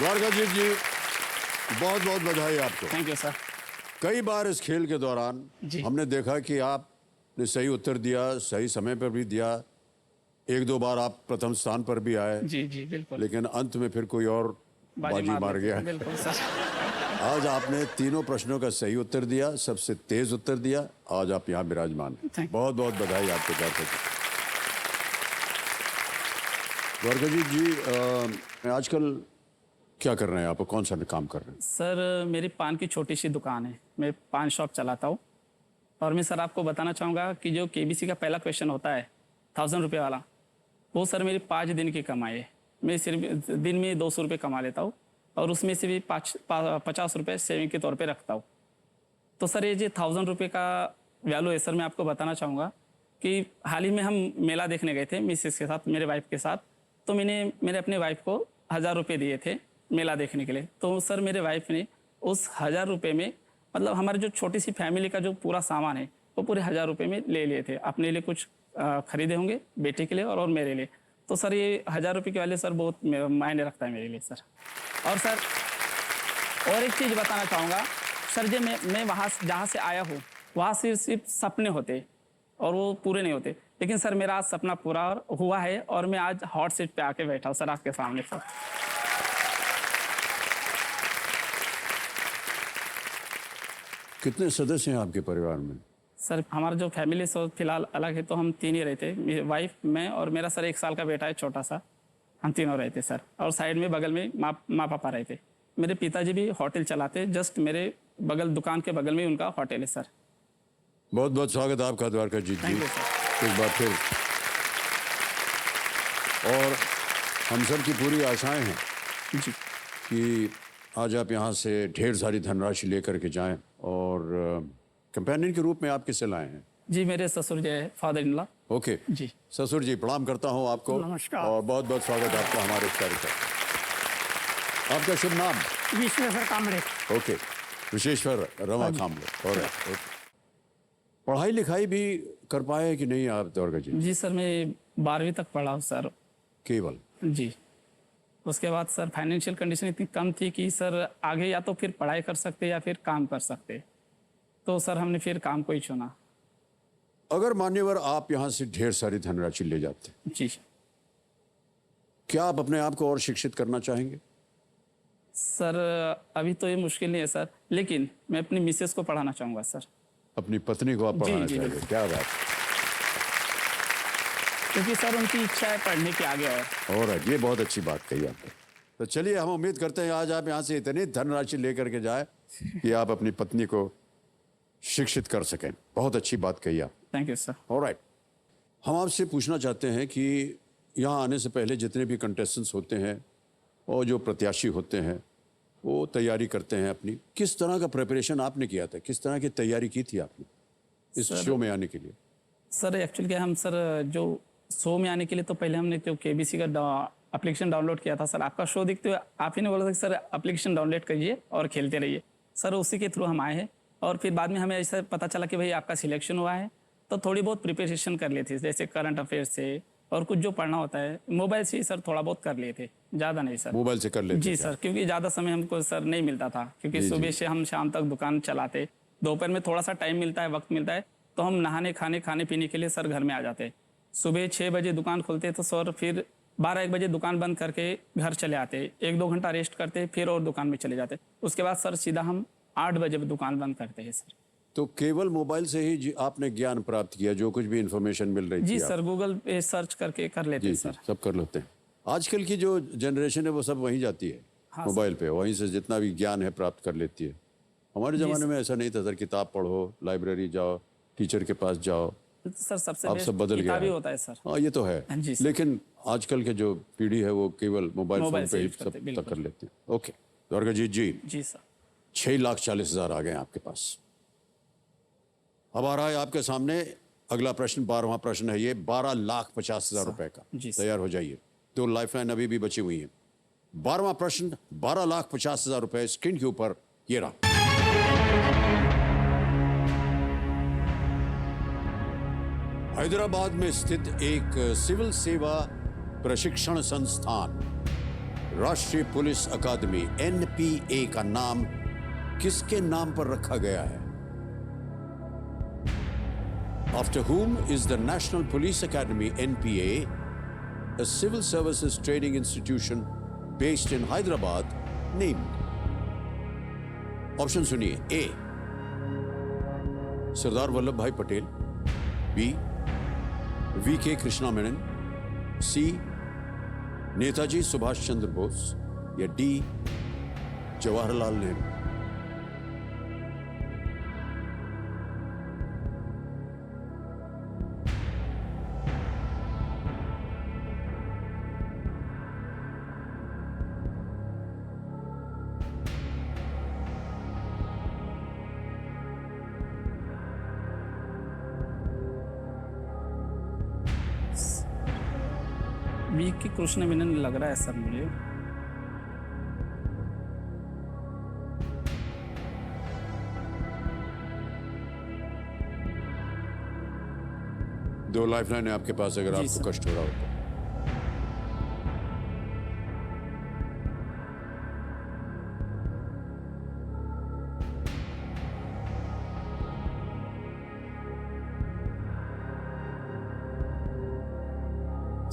द्वारकाजीत जी, बहुत बहुत बधाई आपको। Thank you sir. कई बार इस खेल के दौरान जी। हमने देखा कि आपने सही उत्तर दिया, सही समय पर भी दिया, एक दो बार आप प्रथम स्थान पर भी आए, जी जी बिल्कुल। लेकिन अंत में फिर कोई और बाजी मार लेते गया। हैं, बिल्कुल सर। आज आपने तीनों प्रश्नों का सही उत्तर दिया, सबसे तेज उत्तर दिया। आज आप यहाँ विराजमान हैं। Thank you. बहुत बहुत बधाई आपको द्वारकाजीत जी। आजकल क्या कर रहे हैं आप? कौन सा काम कर रहे हैं? सर मेरी पान की छोटी सी दुकान है, मैं पान शॉप चलाता हूँ। और मैं सर आपको बताना चाहूँगा कि जो केबीसी का पहला क्वेश्चन होता है 1000 रुपये वाला, वो सर मेरी 5 दिन की कमाई है। मैं सिर्फ दिन में 200 रुपये कमा लेता हूँ और उसमें से भी 50 रुपये सेविंग के तौर पे रखता हूँ। तो सर ये जो 1000 रुपये का वैल्यू है सर, मैं आपको बताना चाहूँगा कि हाल ही में हम मेला देखने गए थे मिसेस के साथ, मेरे वाइफ के साथ। तो मैंने अपने वाइफ को 1000 रुपये दिए थे मेला देखने के लिए। तो सर मेरे वाइफ ने उस 1000 रुपये में, मतलब हमारे जो छोटी सी फैमिली का जो पूरा सामान है वो पूरे 1000 रुपये में ले लिए थे। अपने लिए कुछ खरीदे होंगे, बेटे के लिए और मेरे लिए। तो सर ये 1000 रुपये की वैल्यू सर बहुत मायने रखता है मेरे लिए सर। और सर और एक चीज़ बताना चाहूँगा सर, जो मैं वहाँ जहाँ से आया हूँ वहाँ सिर्फ सपने होते और वो पूरे नहीं होते, लेकिन सर मेरा आज सपना पूरा हुआ है और मैं आज हॉट सीट पे आके बैठा हूँ सर आपके सामने सर। कितने सदस्य हैं आपके परिवार में? सर हमारा जो फैमिली सो फिलहाल अलग है, तो हम 3 ही रहते, मेरी वाइफ, मैं और मेरा सर 1 साल का बेटा है छोटा सा। हम तीनों रहते सर। और साइड में बगल में माँ पापा रहते। मेरे पिताजी भी होटल चलाते, जस्ट मेरे बगल दुकान के बगल में उनका होटल है सर। बहुत बहुत स्वागत आपका द्वारकाजीत जी, थैंक यू सर। एक बार फिर। और हम सब की पूरी आशाएं हैं जी कि आज आप यहाँ से ढेर सारी धनराशि लेकर के जाएं। और कंपेनियन के रूप में आप किसे लाए हैं? जी मेरे ससुर जी है, फादर इन लॉ। ओके जी ससुर जी, प्रणाम करता हूँ आपको। नमस्कार। और बहुत बहुत स्वागत आपका हमारे इस कार्यक्रम। आपका शुभ नाम? विश्वेश्वर कामरे। ओके, विशेश्वर रमा कामले। और पढ़ाई लिखाई भी कर पाए कि नहीं आप द्वारकाजीत? जी सर मैं 12वीं तक पढ़ा हूँ सर। केवल? जी। उसके बाद सर फाइनेंशियल कंडीशन इतनी कम थी कि सर आगे या तो फिर पढ़ाई कर सकते या फिर काम कर सकते। तो सर हमने फिर काम को ही चुना। अगर मान्यवर आप यहाँ से ढेर सारी धनराशि ले जाते, जी क्या आप अपने आप को और शिक्षित करना चाहेंगे? सर अभी तो ये मुश्किल नहीं है सर, लेकिन मैं अपनी मिसेस को पढ़ाना चाहूँगा सर। अपनी पत्नी को आप पढ़ाना जी, चाहेंगे? क्या बात, क्योंकि सर उनकी इच्छा है पढ़ने की आगे। और ये बहुत अच्छी बात कही आपने। तो चलिए, हम उम्मीद करते हैं आज आप यहाँ से इतनी धनराशि लेकर के जाए कि आप अपनी पत्नी को शिक्षित कर सकें। बहुत अच्छी बात कही आप। Thank you sir. ऑलराइट, हम आपसे पूछना चाहते हैं कि यहाँ आने से पहले जितने भी कंटेस्टेंट्स होते हैं और जो प्रत्याशी होते हैं वो तैयारी करते हैं अपनी, किस तरह का प्रिपरेशन आपने किया था? किस तरह की तैयारी की थी आपने इस शो में आने के लिए? सर एक्चुअली क्या, हम सर जो शो में आने के लिए तो पहले हमने जो केबीसी का एप्लीकेशन डाउनलोड किया था सर। आपका शो देखते हुए आप ही ने बोला था कि सर एप्लीकेशन डाउनलोड करिए और खेलते रहिए सर। उसी के थ्रू हम आए हैं। और फिर बाद में हमें ऐसा पता चला कि भाई आपका सिलेक्शन हुआ है, तो थोड़ी बहुत प्रिपरेशन कर लिए थे, जैसे करंट अफेयर्स से और कुछ जो पढ़ना होता है मोबाइल से ही सर थोड़ा बहुत कर लिए थे, ज़्यादा नहीं सर। मोबाइल से कर लेते? जी सर, क्योंकि ज़्यादा समय हमको सर नहीं मिलता था, क्योंकि सुबह से हम शाम तक दुकान चलाते। दोपहर में थोड़ा सा टाइम मिलता है, वक्त मिलता है, तो हम नहाने खाने पीने के लिए सर घर में आ जाते। सुबह 6 बजे दुकान खोलते तो सर फिर 12-1 बजे दुकान बंद करके घर चले आते, 1-2 घंटा रेस्ट करते, फिर और दुकान में चले जाते। उसके बाद सर सीधा हम 8 बजे दुकान बंद करते हैं सर। तो केवल मोबाइल से ही आपने ज्ञान प्राप्त किया? जो कुछ भी इंफॉर्मेशन मिल रही थी जी सर, गूगल पे सर्च करके कर लेते हैं सर। सब कर लेते हैं। आजकल की जो जनरेशन है वो सब वहीं जाती है, हाँ मोबाइल पे, वहीं से जितना भी ज्ञान है प्राप्त कर लेती है। हमारे ज़माने में ऐसा नहीं था सर, किताब पढ़ो, लाइब्रेरी जाओ, टीचर के पास जाओ। सर सबसे अब सब बदल गया है। होता है सर। हाँ ये तो है, जी सर। लेकिन आजकल के जो पीढ़ी है वो केवल मोबाइल फोन मोबाइल पे ही से सब करते, तक कर लेते हैं। ओके द्वारकाजीत जी, जी सर। 6,40,000 आ गए आपके पास। अब आ रहा है आपके सामने अगला प्रश्न, 12वां प्रश्न है ये, 12,50,000 रुपए का। जी सर। तैयार हो जाइए, 2 लाइफलाइन अभी भी बची हुई है। 12वां प्रश्न, 12,50,000 रुपए स्क्रीन के ऊपर ये रहा। हैदराबाद में स्थित एक सिविल सेवा प्रशिक्षण संस्थान राष्ट्रीय पुलिस अकादमी एनपीए का नाम किसके नाम पर रखा गया है? After whom is the National Police Academy (NPA), a civil services training institution based in Hyderabad, named? Option सुनिए। ए, सरदार वल्लभ भाई पटेल, बी, वी.के. कृष्णा मेनन, सी, नेताजी सुभाष चंद्र बोस, या डी, जवाहरलाल नेहरू। वी.के. कृष्ण मेनन लग रहा है सर मुझे। दो लाइफलाइन है आपके पास, अगर जी आपको सर। कष्ट हो रहा हो तो।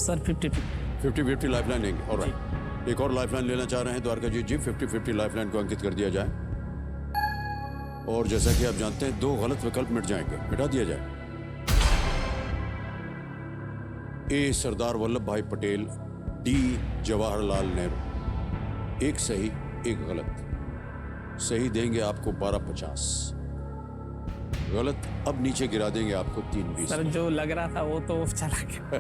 सर 50-50। 50-50 लाइफलाइन लेंगे। और एक और लाइफलाइन लेना चाह रहे हैं द्वारका जी। 50-50 लाइफलाइन को अंकित कर दिया जाए। और जैसा कि आप जानते हैं, दो गलत विकल्प मिट जाएंगे, मिटा दिया जाए। ए, सरदार वल्लभ भाई पटेल, डी, जवाहरलाल नेहरू। एक सही, एक गलत। सही देंगे आपको 1250, गलत अब नीचे गिरा देंगे आपको 320। सर जो लग रहा था वो तो चला गया।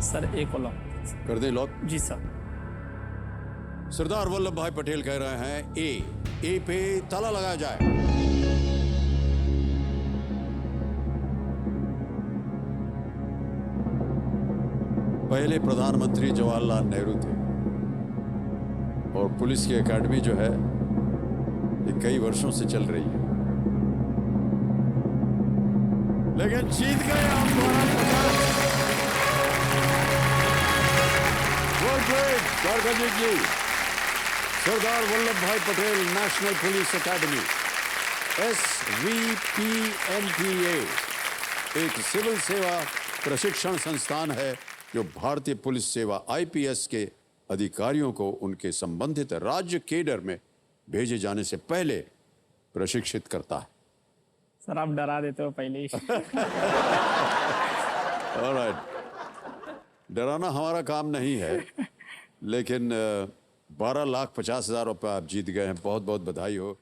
सर एक को लॉक कर दें लॉक। जी सर। सरदार वल्लभ भाई पटेल कह रहे हैं ए पे ताला लगाया जाए। पहले प्रधानमंत्री जवाहरलाल नेहरू थे और पुलिस की एकेडमी जो है ये कई वर्षों से चल रही है, लेकिन जीत गए आप 1250। द्वारकाजीत जी, सरदार वल्लभ भाई Patel national police academy SVPNPA एक सिविल सेवा प्रशिक्षण संस्थान है जो भारतीय पुलिस सेवा IPS के अधिकारियों को उनके संबंधित राज्य केडर में भेजे जाने से पहले प्रशिक्षित करता है। सर आप डरा देते हो पहले ही। ऑलराइट, डराना हमारा काम नहीं है, लेकिन 12,50,000 रुपये आप जीत गए हैं। बहुत बहुत बधाई हो।